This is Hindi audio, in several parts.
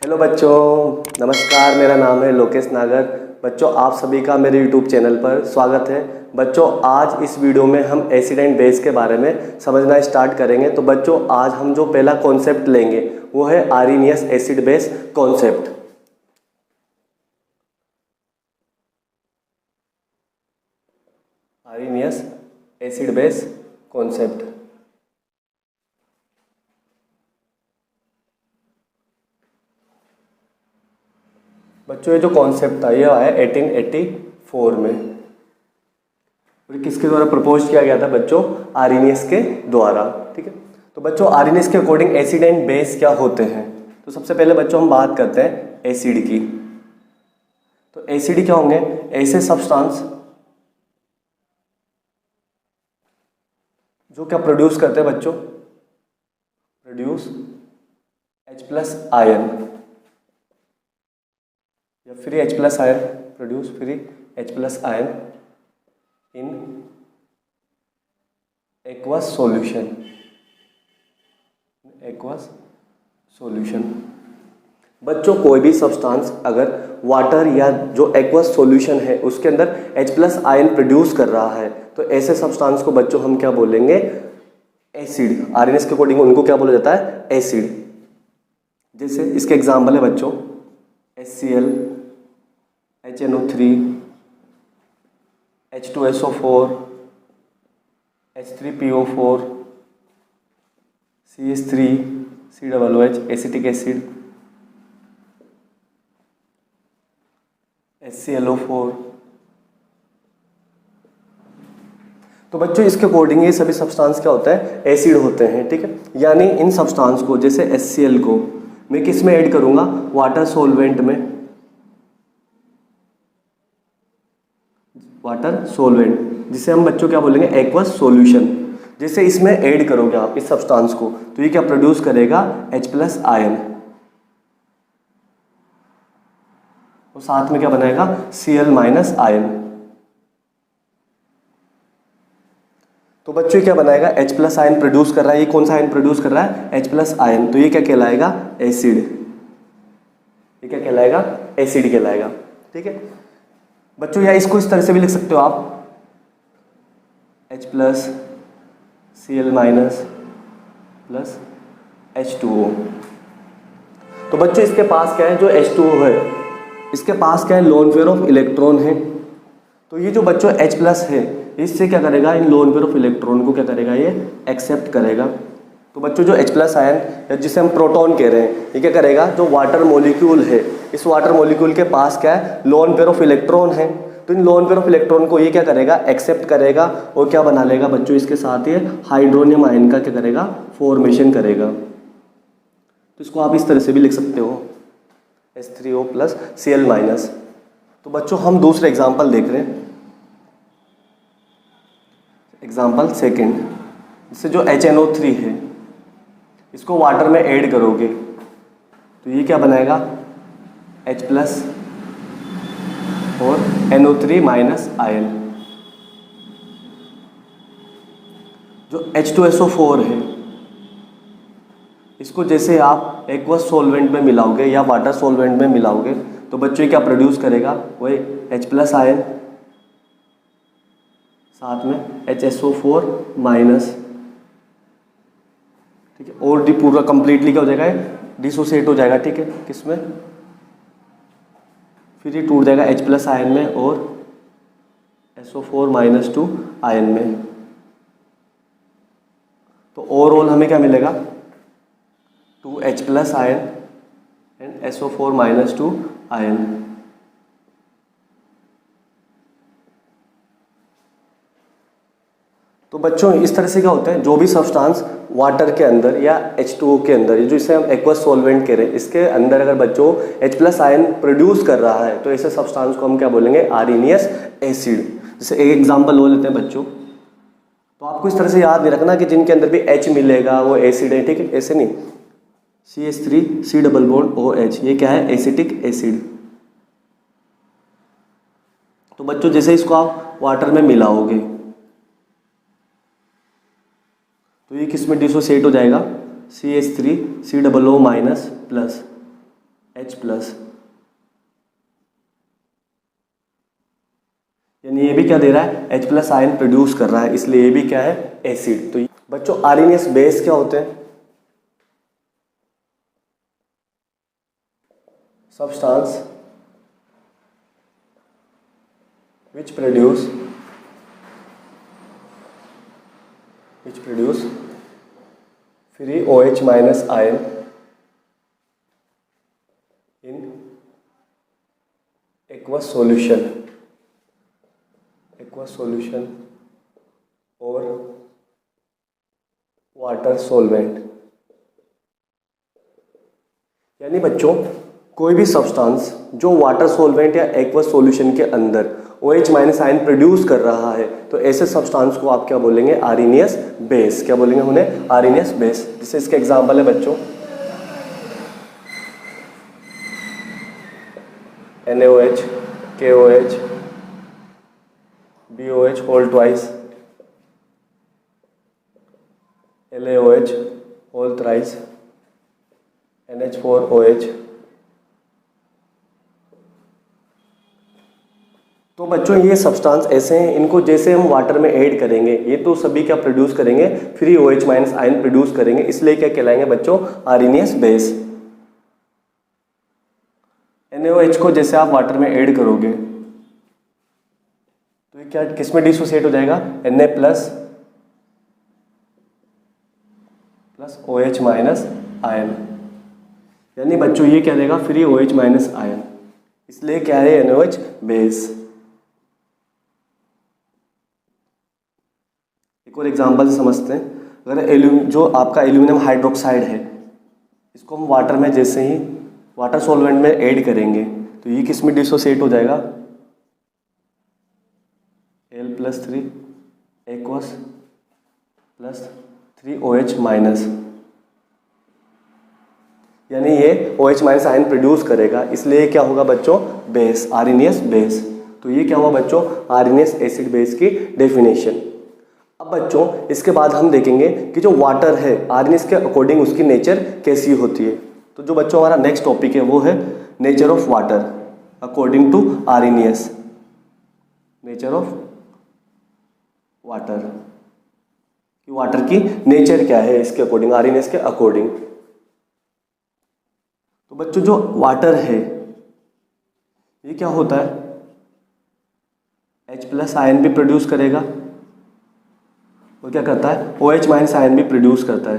हेलो बच्चों, नमस्कार। मेरा नाम है लोकेश नागर। बच्चों, आप सभी का मेरे यूट्यूब चैनल पर स्वागत है। बच्चों, आज इस वीडियो में हम एसिड एंड बेस के बारे में समझना स्टार्ट करेंगे। तो बच्चों, आज हम जो पहला कॉन्सेप्ट लेंगे वो है Arrhenius acid base concept. Arrhenius acid base concept. बच्चों, ये जो कॉन्सेप्ट था ये आया 1884 में। और किसके द्वारा प्रपोज किया गया था बच्चों? आर्हेनियस के द्वारा। ठीक है। तो बच्चों, आर्हेनियस के अकॉर्डिंग एसिड एंड बेस क्या होते हैं? तो सबसे पहले बच्चों हम बात करते हैं एसिड की। तो एसिड क्या होंगे? ऐसे सब्सटेंस जो क्या प्रोड्यूस करते हैं बच्चों? प्रोड्यूस H+ आयन या free H+ ion, produce free H+ ion in aqueous solution. Aqueous solution. बच्चों, कोई भी सब्सटेंस अगर वाटर या जो एक्वस सॉल्यूशन है उसके अंदर H+ आयन प्रोड्यूस कर रहा है तो ऐसे सब्सटेंस को बच्चों हम क्या बोलेंगे? एसिड। आर्हेनियस के अकॉर्डिंग उनको क्या बोला जाता है? एसिड। जैसे इसके एग्जाम्पल है बच्चों HCl, HNO3, H2SO4, H3PO4, CH3, COOH, acetic acid, HClO4। तो बच्चों, इसके अकॉर्डिंग ये सभी सब्सटेंस क्या होता है? एसिड होते हैं। ठीक है। यानी इन सब्सटेंस को, जैसे HCl को मैं किस में ऐड करूंगा? वाटर सॉल्वेंट में। वाटर सॉल्वेंट, जिसे हम बच्चों क्या बोलेंगे? Aqueous solution. जैसे इसमें ऐड करोगे आप इस सब्सटेंस को तो ये क्या प्रोड्यूस करेगा? H+ ion. और साथ में क्या बनाएगा? Cl- ion. तो बच्चों क्या बनाएगा? H+ आयन प्रोड्यूस कर रहा है। ये कौन सा आयन प्रोड्यूस कर रहा है? H+ ion. तो ये क्या कहलाएगा? एसिड। ये क्या कहलाएगा? एसिड कहलाएगा। ठीक है बच्चों, या इसको इस तरह से भी लिख सकते हो आप, H+ Cl- प्लस H2O। तो बच्चों, इसके पास क्या है? जो H2O है इसके पास क्या है? लोन पेयर ऑफ इलेक्ट्रॉन है। तो ये जो बच्चों H+ है इससे क्या करेगा? इन लोन पेयर ऑफ इलेक्ट्रॉन को क्या करेगा? ये एक्सेप्ट करेगा। तो बच्चों, जो H+ आयन या जिसे हम प्रोटॉन कह रहे हैं ये क्या करेगा? जो वाटर मॉलिक्यूल है इस वाटर मॉलिक्यूल के पास क्या है? लोन पेयर ऑफ इलेक्ट्रॉन है। तो इन लोन पेयर ऑफ इलेक्ट्रॉन को ये क्या करेगा? एक्सेप्ट करेगा और क्या बना लेगा बच्चों? इसके साथ ये हाइड्रोनियम आयन का क्या करेगा? फॉर्मेशन करेगा। तो इसको आप इस तरह से भी लिख सकते हो, H3O प्लस Cl-। तो बच्चों, हम दूसरे एग्जाम्पल देख रहे हैं। एग्जाम्पल सेकेंड, इससे जो HNO3 है इसको वाटर में ऐड करोगे तो ये क्या बनाएगा? H+ और NO3- आयन। जो H2SO4 है इसको जैसे आप एक्वस सॉल्वेंट में मिलाओगे या वाटर सॉल्वेंट में मिलाओगे तो बच्चों ये क्या प्रोड्यूस करेगा? वही H+ आयन साथ में HSO4-। ठीक है। और डी पूरा कंप्लीटली क्या हो जाएगा? डिसोसिएट हो जाएगा। ठीक है। किसमें? फिर ये टूट जाएगा H+ आयन में और SO4-2 आयन में। तो ओवरऑल हमें क्या मिलेगा? 2H+ ion and SO4-2 ion. तो बच्चों, इस तरह से क्या होता है? जो भी सब्सटेंस वाटर के अंदर या H2O के अंदर, जो इसे हम एक्वस सॉल्वेंट कह रहे हैं, इसके अंदर अगर बच्चों H+ आयन प्रोड्यूस कर रहा है तो ऐसे सब्सटेंस को हम क्या बोलेंगे? Arrhenius acid. जैसे एक एग्जांपल वो लेते हैं बच्चों। तो आपको इस तरह से याद नहीं रखना कि जिनके अंदर भी H मिलेगा वो एसिड है। ठीक है। ऐसे नहीं, CH3C OH ये क्या है? Acetic acid. तो बच्चों, जैसे इसको आप वाटर में मिलाओगे तो ये किस में डिसोसिएट हो जाएगा? CH3COO- प्लस H प्लस, यानी ये भी क्या दे रहा है, H प्लस आयन प्रोड्यूस कर रहा है, इसलिए ये भी क्या है, एसिड। तो बच्चों आरएनएस बेस क्या होते हैं, substance which produce free OH minus ion in aqueous solution or water solvent. यानी बच्चों कोई भी सब्सटेंस जो वाटर सॉल्वेंट या एक्वस सॉल्यूशन के अंदर OH माइनस आयन प्रोड्यूस कर रहा है, तो ऐसे सब्सटेंस को आप क्या बोलेंगे, आरएनएस बेस। क्या बोलेंगे उन्हें, आरएनएस बेस। जैसे इसके एग्जांपल है बच्चों NaOH, KOH, BOH whole twice, LaOH whole thrice, NH4OH। तो बच्चों ये सब्सटेंस ऐसे हैं, इनको जैसे हम वाटर में ऐड करेंगे ये तो सभी क्या प्रोड्यूस करेंगे, free OH minus ion produce करेंगे, इसलिए क्या कहलाएंगे बच्चों, आरएनएस बेस। NaOH को जैसे आप वाटर में ऐड करोगे तो ये क्या किस में डिसोसिएट हो जाएगा, Na plus OH minus ion, यानी बच्चों ये क्या देगा, फ्री OH माइनस आयन, इसलिए क्या है NaOH बेस। एक और एग्जांपल से समझते हैं, अगर जो आपका एल्यूमिनियम हाइड्रोक्साइड है, इसको हम वाटर में जैसे ही वाटर सॉल्वेंट में ऐड करेंगे तो ये किस में डिसोसिएट हो जाएगा, Al+3 aqueous plus 3OH minus, यानी ये OH माइनस आयन प्रोड्यूस करेगा, इसलिए क्या होगा बच्चों, बेस, आरएनएस बेस। तो ये क्या हुआ बच्चों, आरएनएस एसिड बेस की डेफिनेशन। अब बच्चों इसके बाद हम देखेंगे कि जो वाटर है आरएनएस के अकॉर्डिंग उसकी नेचर कैसी होती है। तो जो बच्चों हमारा नेक्स्ट टॉपिक है वो है nature of water according to Arrhenius, nature of water, कि वाटर की नेचर क्या है इसके अकॉर्डिंग, आरएनएस के अकॉर्डिंग। तो बच्चों जो वाटर है ये क्या होता है, H प्लस आयन भी प्रोड्यूस करेगा और क्या करता है, OH माइनस आयन भी प्रोड्यूस करता है।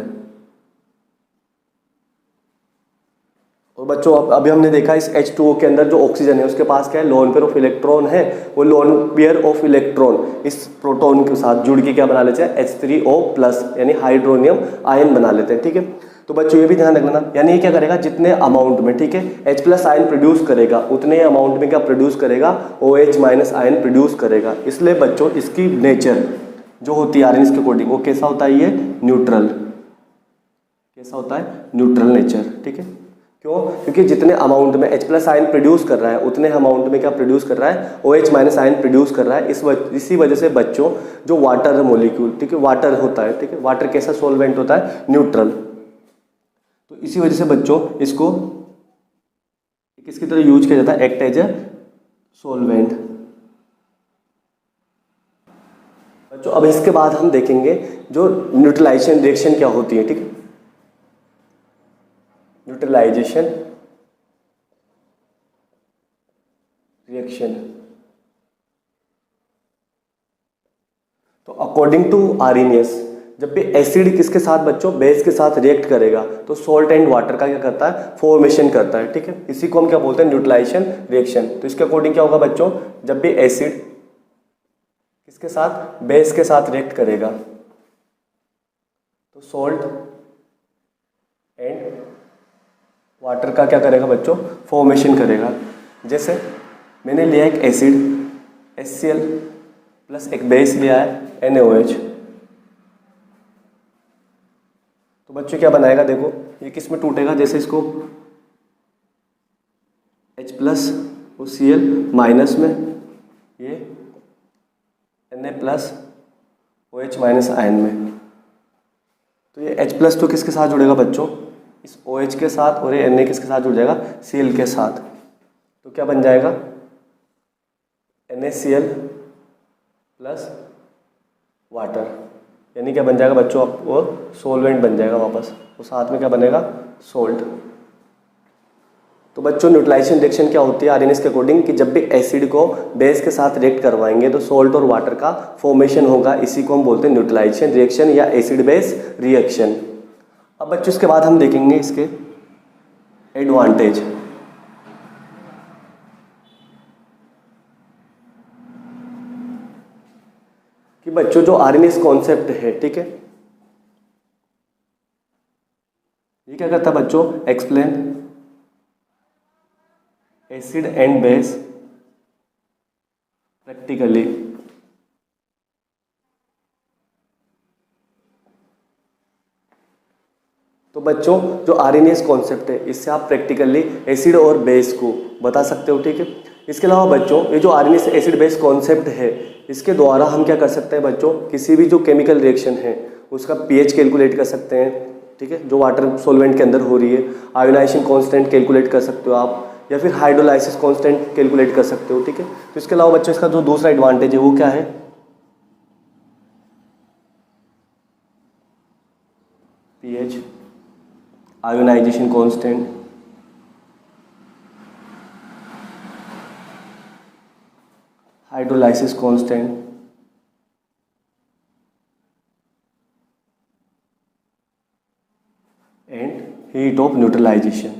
और बच्चों अभी हमने देखा इस H2O के अंदर जो ऑक्सीजन है उसके पास क्या है, लोन पेयर ऑफ इलेक्ट्रॉन है, वो लोन पेयर ऑफ इलेक्ट्रॉन इस प्रोटॉन के साथ जुड़ के क्या बना लेते हैं, H3O+ यानी हाइड्रोनियम आयन बना लेते हैं। ठीक है, तो बच्चों ये भी ध्यान रखना, यानी ये क्या करेगा, जितने अमाउंट में, ठीक है, H प्लस आयन प्रोड्यूस करेगा उतने अमाउंट में क्या प्रोड्यूस करेगा, OH माइनस आयन प्रोड्यूस करेगा। इसलिए बच्चों इसकी नेचर जो होती है आरएनएस के अकॉर्डिंग वो कैसा होता है, ये न्यूट्रल, कैसा होता है, न्यूट्रल नेचर। ठीक है, क्यों, क्योंकि जितने अमाउंट में H प्लस आयन प्रोड्यूस कर रहा है उतने अमाउंट में क्या प्रोड्यूस कर रहा है, OH माइनस आयन प्रोड्यूस कर रहा है। इसी वजह से बच्चों जो वाटर मॉलिक्यूल, ठीक है, वाटर होता है, ठीक है, वाटर कैसा सॉल्वेंट होता है, न्यूट्रल। तो इसी वजह से बच्चों इसको किसकी तरह यूज किया जाता है, एक्ट एज ए सॉल्वेंट। बच्चों अब इसके बाद हम देखेंगे जो न्यूट्रलाइजेशन रिएक्शन क्या होती है। ठीक है, न्यूट्रलाइजेशन रिएक्शन, तो अकॉर्डिंग टू आरएनएस जब भी एसिड किसके साथ बच्चों, बेस के साथ रिएक्ट करेगा तो सॉल्ट एंड वाटर का क्या करता है, फॉर्मेशन करता है। ठीक है, इसी को हम क्या बोलते हैं, न्यूट्रलाइजेशन रिएक्शन। तो इसके अकॉर्डिंग क्या होगा बच्चों, जब भी एसिड किसके साथ, बेस के साथ रिएक्ट करेगा तो सॉल्ट एंड वाटर का क्या करेगा बच्चों, फॉर्मेशन करेगा। जैसे मैंने लिया एक एसिड HCl प्लस एक बेस लिया है NaOH, तो बच्चों क्या बनाएगा, देखो ये किस में टूटेगा, जैसे इसको H प्लस और Cl माइनस में, ये Na plus OH minus ion में, तो ये H प्लस तो किसके साथ जुड़ेगा बच्चों, इस OH के साथ और ये Na किसके साथ जुड़ जाएगा, Cl के साथ। तो क्या बन जाएगा, NaCl प्लस वाटर, यानी क्या बन जाएगा बच्चों, आपको सोलवेंट बन जाएगा वापस, तो साथ में क्या बनेगा, सोल्ट। तो बच्चों न्यूट्रलाइजेशन रिएक्शन क्या होती है आरएनएस के अकॉर्डिंग, कि जब भी एसिड को बेस के साथ रिएक्ट करवाएंगे तो सोल्ट और वाटर का फॉर्मेशन होगा, इसी को हम बोलते हैं न्यूट्रलाइजेशन रिएक्शन या एसिड बेस रिएक्शन। अब बच्चों इसके बाद हम देखेंगे इसके एडवांटेज। कि बच्चों जो आरएनएस कॉन्सेप्ट है, ठीक है, ये क्या करता है बच्चों, explain acid and base practically. तो बच्चों जो आरएनएस कॉन्सेप्ट है, इससे आप प्रैक्टिकली एसिड और बेस को बता सकते हो, ठीक है। इसके अलावा बच्चों ये जो आरएनएस एसिड बेस कॉन्सेप्ट है, इसके द्वारा हम क्या कर सकते हैं बच्चों, किसी भी जो केमिकल रिएक्शन है उसका पीएच कैलकुलेट कर सकते हैं, ठीक है, जो वाटर सॉल्वेंट के अंदर हो रही है। आयोनाइजेशन कांस्टेंट कैलकुलेट कर सकते हो आप, या फिर हाइड्रोलाइसिस कांस्टेंट कैलकुलेट कर सकते हो, ठीक है। तो इसके अलावा बच्चों इसका जो दूसरा एडवांटेज है वो क्या है, pH, ionization constant, hydrolysis constant and heat of neutralization.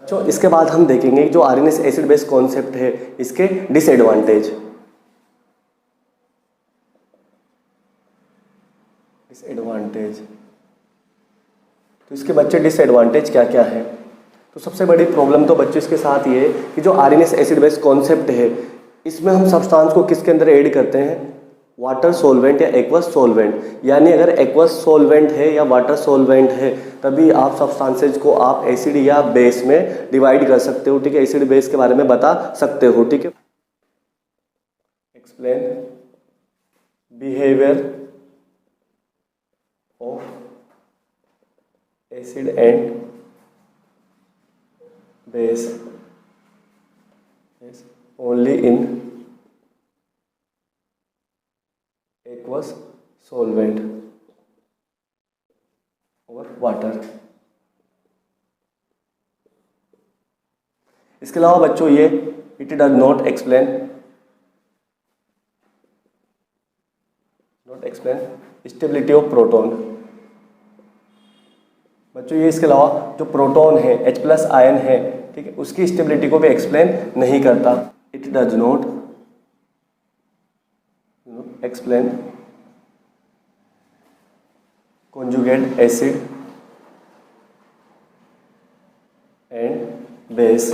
तो इसके बाद हम देखेंगे जो आरएनएस एसिड बेस कॉन्सेप्ट है, इसके डिसएडवांटेज। तो इसके बच्चे डिसएडवांटेज क्या क्या है। तो सबसे बड़ी प्रॉब्लम तो बच्चों इसके साथ ये है कि जो आरएनएस एसिड बेस कॉन्सेप्ट है, इसमें हम सब्सटेंस को किसके अंदर ऐड करते हैं, वाटर सॉल्वेंट या एक्वस सॉल्वेंट। यानी अगर एक्वस सॉल्वेंट है या वाटर सॉल्वेंट है, तभी आप सब्सटेंसेज को आप एसिड या बेस में डिवाइड कर सकते हो, ठीक है, एसिड बेस के बारे में बता सकते हो, ठीक है। Explain behaviour of acid and base only in aqueous solvent और वाटर। इसके अलावा बच्चों ये it does not explain stability of proton. बच्चों ये इसके अलावा जो प्रोटॉन है, H+ आयन है, ठीक है, उसकी स्टेबिलिटी को भी एक्सप्लेन नहीं करता। It does not explain conjugate acid and base.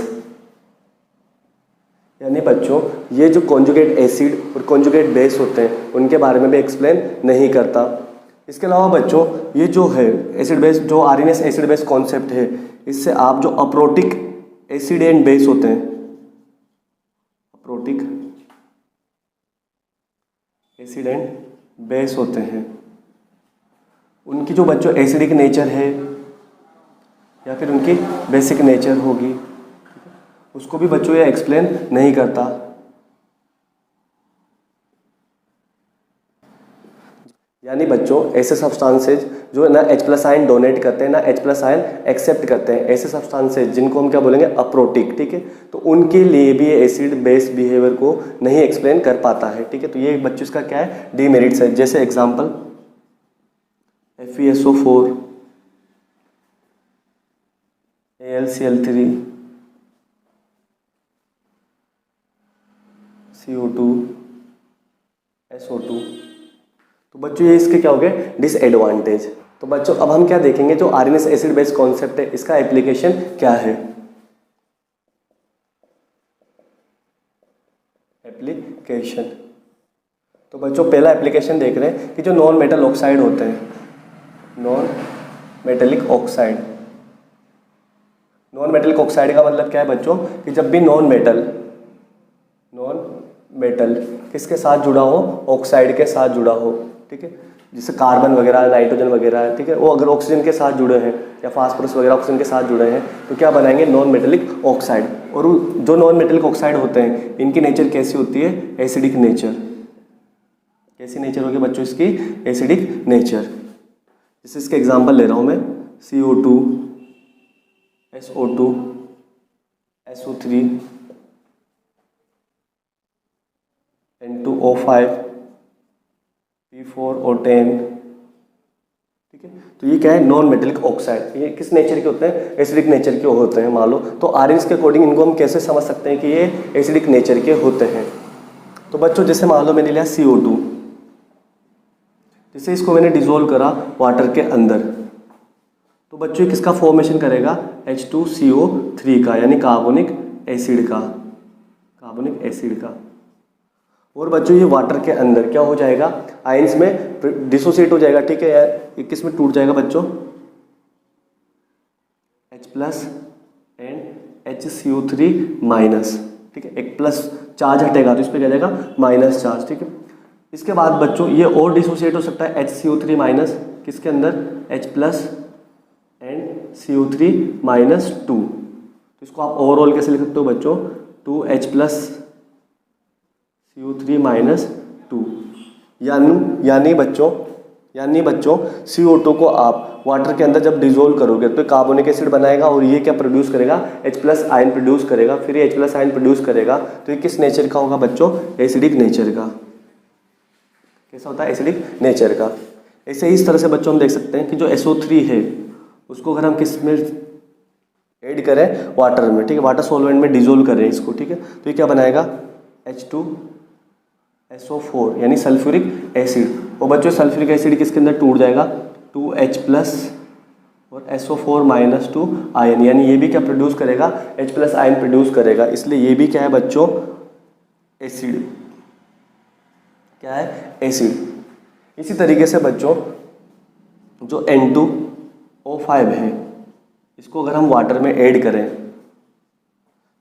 यानी बच्चों ये जो कॉन्जुगेट एसिड और कॉन्जुगेट बेस होते हैं, उनके बारे में भी एक्सप्लेन नहीं करता। इसके अलावा बच्चों ये जो है एसिड बेस, जो आरएनएस एसिड बेस कॉन्सेप्ट है, इससे आप जो अप्रोटिक एसिड एंड बेस होते हैं, अप्रोटिक एसिड एंड बेस होते हैं, उनकी जो बच्चों एसिडिक नेचर है या फिर उनकी बेसिक नेचर होगी, उसको भी बच्चों ये एक्सप्लेन नहीं करता। यानी बच्चों ऐसे सब्सटेंसेज जो ना H+ आयन डोनेट करते हैं ना H+ आयन एक्सेप्ट करते हैं, ऐसे सब्सटेंसेज जिनको हम क्या बोलेंगे, अप्रोटिक, ठीक है, तो उनके लिए भी एसिड बेस बिहेवियर को नहीं एक्सप्लेन कर पाता है, ठीक है। तो ये बच्चों इसका क्या है, डीमेरिट्स है। जैसे example FeSO4, AlCl3, CO2, SO2। तो बच्चों ये इसके क्या हो गए, डिसएडवांटेज। तो बच्चों अब हम क्या देखेंगे, जो आरएनएस एसिड बेस कॉन्सेप्ट है, इसका एप्लीकेशन क्या है। एप्लीकेशन, तो बच्चों पहला एप्लीकेशन देख रहे हैं कि जो नॉन मेटल ऑक्साइड होते हैं, non metallic oxide. Non metallic oxide का मतलब क्या है बच्चों, कि जब भी नॉन मेटल किसके साथ जुड़ा हो, ऑक्साइड के साथ जुड़ा हो, ठीक है, जैसे कार्बन वगैरह, नाइट्रोजन वगैरह, ठीक है, वो अगर ऑक्सीजन के साथ जुड़े हैं या फास्फोरस वगैरह ऑक्सीजन के साथ जुड़े हैं तो क्या बनाएंगे, नॉन मेटेलिक ऑक्साइड। और जो नॉन मेटेलिक ऑक्साइड होते हैं इनकी नेचर कैसी होती है, एसिडिक नेचर। कैसी नेचर होगी बच्चों इसकी, एसिडिक नेचर। जैसे इसके एग्जांपल ले रहा हूँ मैं, CO2, SO2, SO3, N2O5, P4O10, ठीक है। तो ये क्या है, नॉन मेटेलिक ऑक्साइड। ये किस नेचर के होते हैं, एसिडिक नेचर के होते हैं मान लो। तो आर्यन्स के अकॉर्डिंग इनको हम कैसे समझ सकते हैं कि ये एसिडिक नेचर के होते हैं। तो बच्चों जैसे मान लो मैंने लिया CO2, जैसे इसको मैंने डिसोल्व करा वाटर के अंदर, तो बच्चों किसका फॉर्मेशन करेगा, H2CO3 का, यानी कार्बोनिक एसिड का, कार्बोनिक एसिड का। और बच्चों ये वाटर के अंदर क्या हो जाएगा, आयंस में डिसोसिएट हो जाएगा, ठीक है यार। किस में टूट जाएगा बच्चों, H+ एंड HCO3-, ठीक है। एक प्लस चार्ज हटेगा तो इस पर क्या जाएगा, माइनस चार्ज, ठीक है। इसके बाद बच्चों ये और डिसोसिएट हो सकता है HCO3- किसके अंदर, H+ एंड CO3-2। तो इसको आप ओवरऑल कैसे लिख सकते हो बच्चों, 2H+ CO3-2। यानी बच्चों CO2 को आप वाटर के अंदर जब डिसोल्व करोगे तो कार्बोनिक एसिड बनाएगा और ये क्या प्रोड्यूस करेगा, H+ आयन प्रोड्यूस करेगा। फिर ये H+ आयन प्रोड्यूस करेगा तो ये किस नेचर का होगा बच्चों, एसिडिक नेचर का। कैसा होता है, एसिडिक नेचर का। ऐसे ही इस तरह से बच्चों हम देख सकते हैं कि जो SO3 है उसको अगर हम किस में ऐड करें, वाटर में, ठीक है, वाटर सॉल्वेंट में डिसोल्व करें इसको, ठीक है, तो ये क्या बनाएगा, H2SO4 यानी सल्फ्यूरिक एसिड। और बच्चों सल्फ्यूरिक एसिड किसके अंदर टूट जाएगा, 2H+ और SO4-2 आयन, यानी ये भी क्या प्रोड्यूस करेगा, H+ आयन प्रोड्यूस करेगा। इसलिए ये भी क्या है बच्चों, एसिड। क्या है, एसिड। इसी तरीके से बच्चों जो N2O5 है इसको अगर हम वाटर में ऐड करें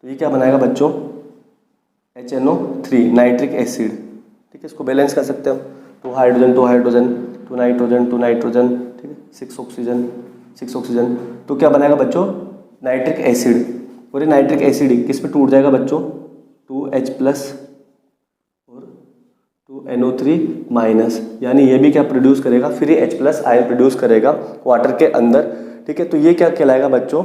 तो ये क्या बनाएगा बच्चों, HNO3 नाइट्रिक एसिड, ठीक है। इसको बैलेंस कर सकते हो, 2 हाइड्रोजन 2 हाइड्रोजन, 2 नाइट्रोजन 2 नाइट्रोजन, ठीक है, 6 ऑक्सीजन 6 ऑक्सीजन। तो क्या बनाएगा बच्चों, नाइट्रिक एसिड। और ये नाइट्रिक एसिड किस पे टूट जाएगा बच्चों, 2H+ और 2NO3-, यानी ये भी क्या प्रोड्यूस करेगा, फिर ये H+ आयन प्रोड्यूस करेगा वाटर के अंदर, ठीक है। तो ये क्या कहलाएगा बच्चों,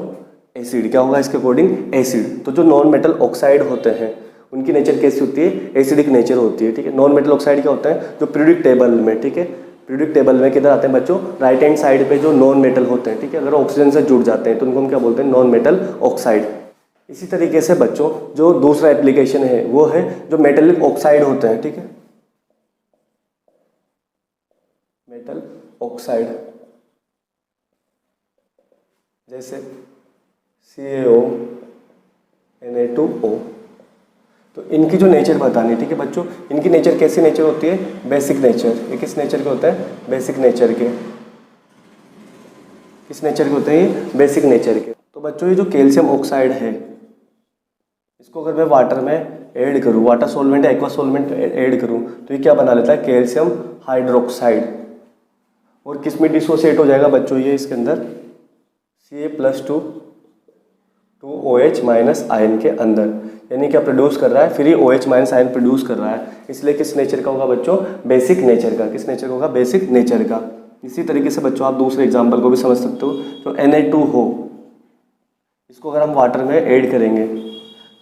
एसिड। क्या होगा इसके अकॉर्डिंग, एसिड। तो जो नॉन मेटल ऑक्साइड होते हैं उनकी नेचर कैसी होती है, एसिडिक नेचर होती है, ठीक है। नॉन मेटल ऑक्साइड क्या होता है, जो पीरियोडिक टेबल में, ठीक है, पीरियोडिक टेबल में किधर आते हैं बच्चों, राइट हैंड साइड पे जो नॉन मेटल होते हैं, ठीक है, अगर ऑक्सीजन से जुड़ जाते हैं तो उनको हम क्या बोलते हैं, नॉन मेटल ऑक्साइड। इसी तरीके से बच्चों जो दूसरा एप्लीकेशन है वो है जो मेटेलिक ऑक्साइड होते हैं, ठीक है, मेटल ऑक्साइड, जैसे CaO, Na2O। तो इनकी जो नेचर बतानी है, ठीक है बच्चों, इनकी नेचर कैसी नेचर होती है, बेसिक नेचर। ये किस नेचर के होते हैं, बेसिक नेचर के। किस नेचर के होते हैं ये, बेसिक नेचर के। तो बच्चों ये जो कैल्शियम ऑक्साइड है इसको अगर मैं वाटर में ऐड करूँ, वाटर सॉल्वेंट या एक्वा सॉल्वेंट ऐड करूँ तो ये क्या बना लेता है, कैल्शियम हाइड्रोक्साइड। और किस में डिसोसिएट हो जाएगा बच्चों, ये इसके अंदर Ca+2 2OH- आयन के अंदर, यानी क्या प्रोड्यूस कर रहा है, फिर ये OH- आयन प्रोड्यूस कर रहा है। इसलिए किस नेचर का होगा बच्चों, बेसिक नेचर का। किस नेचर का होगा, बेसिक नेचर का। इसी तरीके से बच्चों आप दूसरे एग्जांपल को भी समझ सकते हो। जो Na2 हो इसको अगर हम वाटर में ऐड करेंगे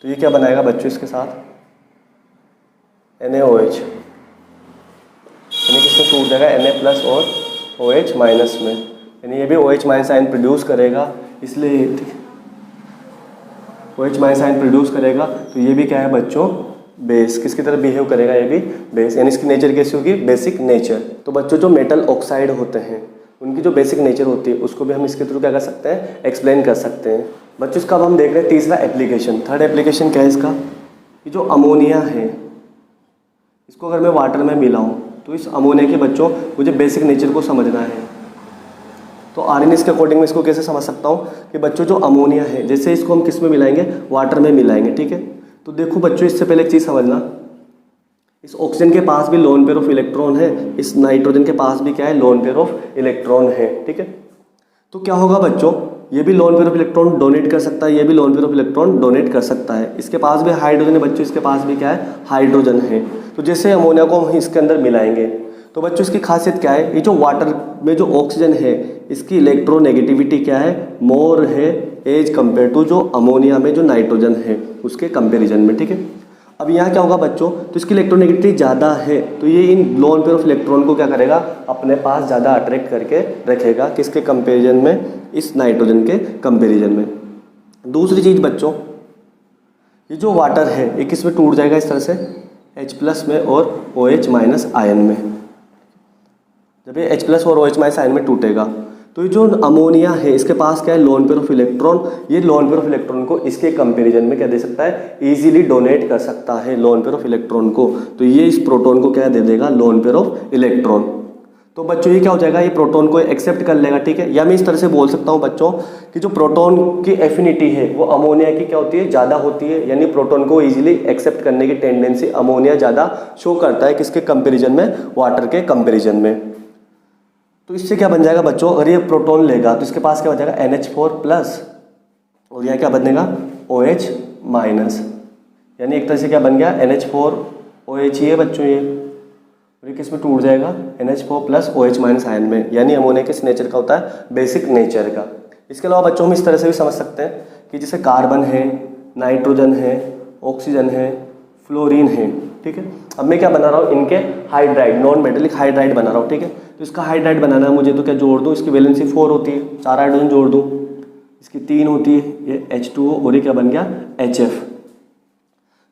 तो ये क्या बनाएगा बच्चों, इसके साथ NaOH, यानी किसमें टूट जाएगा, Na+ और OH- में, यानी ये भी OH- आयन प्रोड्यूस करेगा। इसलिए OH- आयन प्रोड्यूस करेगा तो ये भी क्या है बच्चों, बेस। किसकी तरह बिहेव करेगा, ये भी बेस, यानी इसकी नेचर कैसी होगी, बेसिक नेचर। तो बच्चों जो मेटल ऑक्साइड होते हैं उनकी जो बेसिक नेचर होती है उसको भी हम इसके थ्रू क्या कर सकते हैं, एक्सप्लेन कर सकते हैं। बच्चों इसका अब हम देख रहे हैं तीसरा एप्लीकेशन। थर्ड एप्लीकेशन क्या है इसका, ये जो अमोनिया है इसको अगर मैं वाटर में मिलाऊं तो इस अमोनिया के बच्चों मुझे बेसिक नेचर को समझना है। तो आरएनएस के अकॉर्डिंग मैं इसको कैसे समझ सकता हूँ कि बच्चों जो अमोनिया है, जैसे इसको हम किस में मिलाएंगे, वाटर में मिलाएंगे, ठीक है। तो देखो बच्चों इससे पहले एक चीज़ समझना, इस ऑक्सीजन के पास भी लोन पेयर ऑफ इलेक्ट्रॉन है, इस नाइट्रोजन के पास भी क्या है, लोन पेयर ऑफ इलेक्ट्रॉन है। ठीक है, तो क्या होगा बच्चों, ये भी lone pair of electron donate कर सकता है, ये भी lone pair of electron donate कर सकता है। इसके पास भी हाइड्रोजन है बच्चों, इसके पास भी क्या है, हाइड्रोजन है। तो जैसे अमोनिया को हम इसके अंदर मिलाएंगे तो बच्चों इसकी खासियत क्या है, ये जो वाटर में जो ऑक्सीजन है इसकी इलेक्ट्रोनेगेटिविटी क्या है, मोर है एज कंपेयर टू जो अमोनिया में जो नाइट्रोजन है उसके कंपेरिजन में। ठीक है, अब यहाँ क्या होगा बच्चों, तो इसकी इलेक्ट्रोनेगेटिविटी ज़्यादा है तो ये इन लोन पेयर ऑफ इलेक्ट्रॉन को क्या करेगा, अपने पास ज़्यादा अट्रैक्ट करके रखेगा, किसके कंपेरिजन में, इस नाइट्रोजन के कंपेरिजन में। दूसरी चीज़ बच्चों, ये जो वाटर है ये किस में टूट जाएगा, इस तरह से H+ में और OH- आयन में। जब ये H+ और OH- आयन में टूटेगा तो ये जो अमोनिया है इसके पास क्या है, लोन पेयर ऑफ इलेक्ट्रॉन। ये लोन पेयर ऑफ इलेक्ट्रॉन को इसके कंपैरिजन में क्या दे सकता है, इजीली डोनेट कर सकता है लोन पेयर ऑफ इलेक्ट्रॉन को। तो ये इस प्रोटॉन को क्या दे देगा, लोन पेयर ऑफ इलेक्ट्रॉन। तो बच्चों ये क्या हो जाएगा, ये प्रोटॉन को एक्सेप्ट कर लेगा। ठीक है, या मैं इस तरह से बोल सकता हूँ बच्चों कि जो प्रोटॉन की एफिनिटी है वो अमोनिया की क्या होती है, ज़्यादा होती है। यानी प्रोटॉन को इजीली एक्सेप्ट करने की टेंडेंसी अमोनिया ज़्यादा शो करता है, किसके कंपेरिजन में, वाटर के कंपेरिजन में। तो इससे क्या बन जाएगा बच्चों, अगर ये प्रोटॉन लेगा तो इसके पास क्या हो जाएगा, NH4+ और यहाँ क्या बनेगा, OH-। यानी एक तरह से क्या बन गया, NH4OH ही है बच्चों ये, और ये किस में टूट जाएगा, NH4+ OH- आयन में। यानी अमोनिया किस नेचर का होता है, बेसिक नेचर का। इसके अलावा बच्चों हम इस तरह से भी समझ सकते हैं कि जैसे कार्बन है, नाइट्रोजन है, ऑक्सीजन है, फ्लोरीन है। ठीक है, अब मैं क्या बना रहा हूँ, इनके हाइड्राइड, नॉन मेटेलिक हाइड्राइड बना रहा हूँ। ठीक है, तो इसका हाइड्राइड बनाना है मुझे, तो क्या जोड़ दूँ, इसकी वैलेंसी 4 होती है, 4 हाइड्रोजन जोड़ दूँ, इसकी 3 होती है, ये H2O और ये क्या बन गया, HF।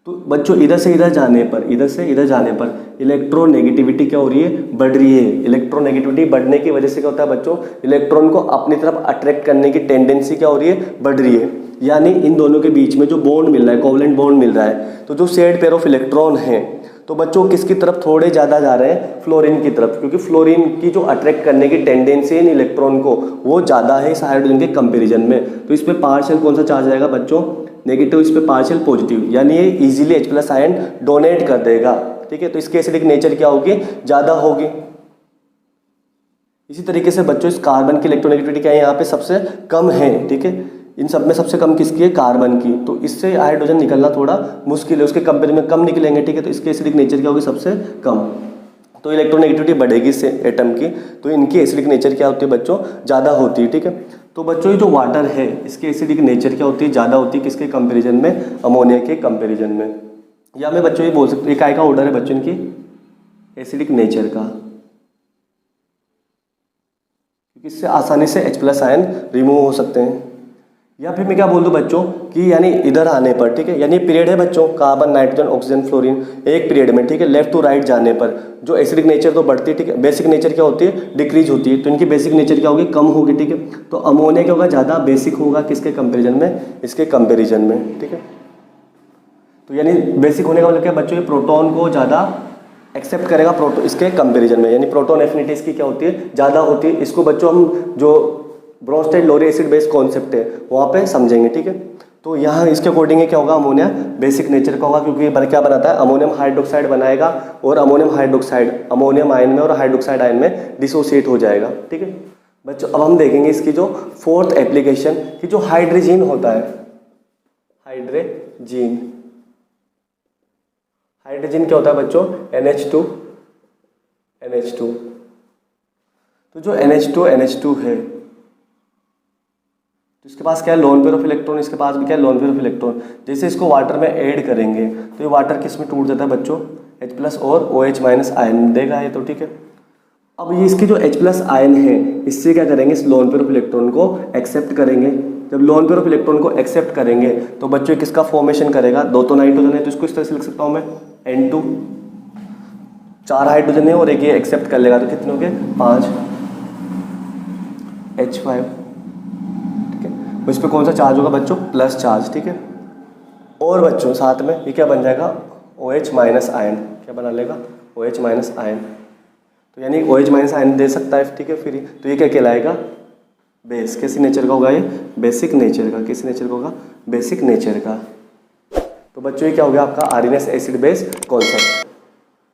तो बच्चों इधर से इधर जाने पर, इधर से इधर जाने पर इलेक्ट्रोनेगेटिविटी क्या हो रही है, बढ़ रही है। इलेक्ट्रोनेगेटिविटी बढ़ने की वजह से क्या होता है बच्चों, इलेक्ट्रॉन को अपनी तरफ अट्रैक्ट करने की टेंडेंसी क्या हो रही है, बढ़ रही है। यानी इन दोनों के बीच में जो बॉन्ड मिल रहा है, कोवलेंट बॉन्ड मिल रहा है, तो जो शेयर्ड पेयर ऑफ इलेक्ट्रॉन है तो बच्चों किसकी तरफ थोड़े ज़्यादा जा रहे हैं, फ्लोरीन की तरफ, क्योंकि फ्लोरीन की जो अट्रैक्ट करने की टेंडेंसी है इन इलेक्ट्रॉन को वो ज़्यादा है इस हाइड्रोजन के कंपेरिजन में। तो इस पर पार्शियल कौन सा चार्ज आएगा बच्चों, नेगेटिव, इस पर पार्शियल पॉजिटिव। यानी ये इजीली H+ आयन डोनेट कर देगा। ठीक है, तो इसकी एसिडिक नेचर क्या होगी, ज़्यादा होगी। इसी तरीके से बच्चों इस कार्बन की इलेक्ट्रोनेगेटिविटी क्या है, यहाँ पे सबसे कम है। ठीक है, इन सब में सबसे कम किसकी है, कार्बन की। तो इससे हाइड्रोजन निकलना थोड़ा मुश्किल है, उसके कंपेरिजन में कम निकलेंगे। ठीक है, तो इसकी एसिडिक नेचर क्या होगी, सबसे कम। तो इलेक्ट्रोनेगेटिविटी बढ़ेगी इससे एटम की, तो इनकी एसिडिक नेचर क्या होती है बच्चों, ज़्यादा होती है। ठीक है, तो बच्चों ये जो वाटर है इसकी एसिडिक नेचर क्या होती है, ज़्यादा होती है, किसके कंपेरिजन में, अमोनिया के कंपेरिजन में। या मैं बच्चों ये बोल सकता हूँ, ये काय का ऑर्डर है बच्चों इनकी एसिडिक नेचर का, क्योंकि इससे आसानी से H+ आयन रिमूव हो सकते हैं। या फिर मैं क्या बोल दूं बच्चों कि यानी इधर आने पर, ठीक है, यानी पीरियड है बच्चों, कार्बन, नाइट्रोजन, ऑक्सीजन, फ्लोरीन, एक पीरियड में, ठीक है, लेफ्ट टू राइट जाने पर जो एसिडिक नेचर तो बढ़ती है, ठीक है, बेसिक नेचर क्या होती है, डिक्रीज होती है। तो इनकी बेसिक नेचर क्या होगी, कम होगी। ठीक है, तो अमोनिया क्या होगा, ज़्यादा बेसिक होगा, किसके कंपेरिजन में, इसके कंपेरिजन में। ठीक है, तो यानी बेसिक होने का मतलब क्या बच्चों, ये प्रोटॉन को ज़्यादा एक्सेप्ट करेगा प्रोटॉन इसके कंपेरिजन में, यानी प्रोटॉन एफिनिटी इसकी क्या होती है, ज़्यादा होती है। इसको बच्चों हम जो ब्रोंस्टेड लोरी एसिड बेस कॉन्सेप्ट है वहाँ पे समझेंगे। ठीक है, तो यहाँ इसके अकॉर्डिंग क्या होगा, अमोनिया बेसिक नेचर का होगा, क्योंकि ये क्या बनाता है, अमोनियम हाइड्रोक्साइड बनाएगा, और अमोनियम हाइड्रोक्साइड अमोनियम आयन में और हाइड्रोक्साइड आयन में डिसोसिएट हो जाएगा। ठीक है बच्चों, अब हम देखेंगे इसकी जो फोर्थ एप्लीकेशन कि जो हाइड्रोजीन होता है, हाइड्रोजीन, हाइड्रोजन क्या होता है बच्चों, NH2। तो जो NH2 है तो इसके पास क्या है, लोन पेयर ऑफ इलेक्ट्रॉन, इसके पास भी क्या है, लोन पेयर ऑफ इलेक्ट्रॉन। जैसे इसको वाटर में ऐड करेंगे तो ये वाटर किस में टूट जाता है बच्चों, H+ और OH- आयन देगा ये। तो ठीक है, अब ये इसकी जो H+ आयन है इससे क्या करेंगे, इस लोन पेयर ऑफ इलेक्ट्रॉन को एक्सेप्ट करेंगे। जब लोन पेयर ऑफ इलेक्ट्रॉन को एक्सेप्ट करेंगे तो बच्चों किसका फॉर्मेशन करेगा, दो तो नाइट्रोजन है तो इसको इस तरह से लिख सकता हूँ मैं, N2, 4 हाइड्रोजन है और एक ये एक्सेप्ट कर लेगा तो कितने हो गए, 5 H5। ठीक है, इस पर कौन सा चार्ज होगा बच्चों, प्लस चार्ज। ठीक है, और बच्चों साथ में ये क्या बन जाएगा, OH- आयन, क्या बना लेगा, OH- आयन। तो यानी OH- आयन दे सकता है। ठीक है, फिर तो ये क्या कहलाएगा, बेस। किस नेचर का होगा ये, बेसिक नेचर का। किस नेचर का होगा, बेसिक नेचर का। तो बच्चों ये क्या हो गया आपका आर्सेनिक एसिड बेस कॉन्सेप्ट।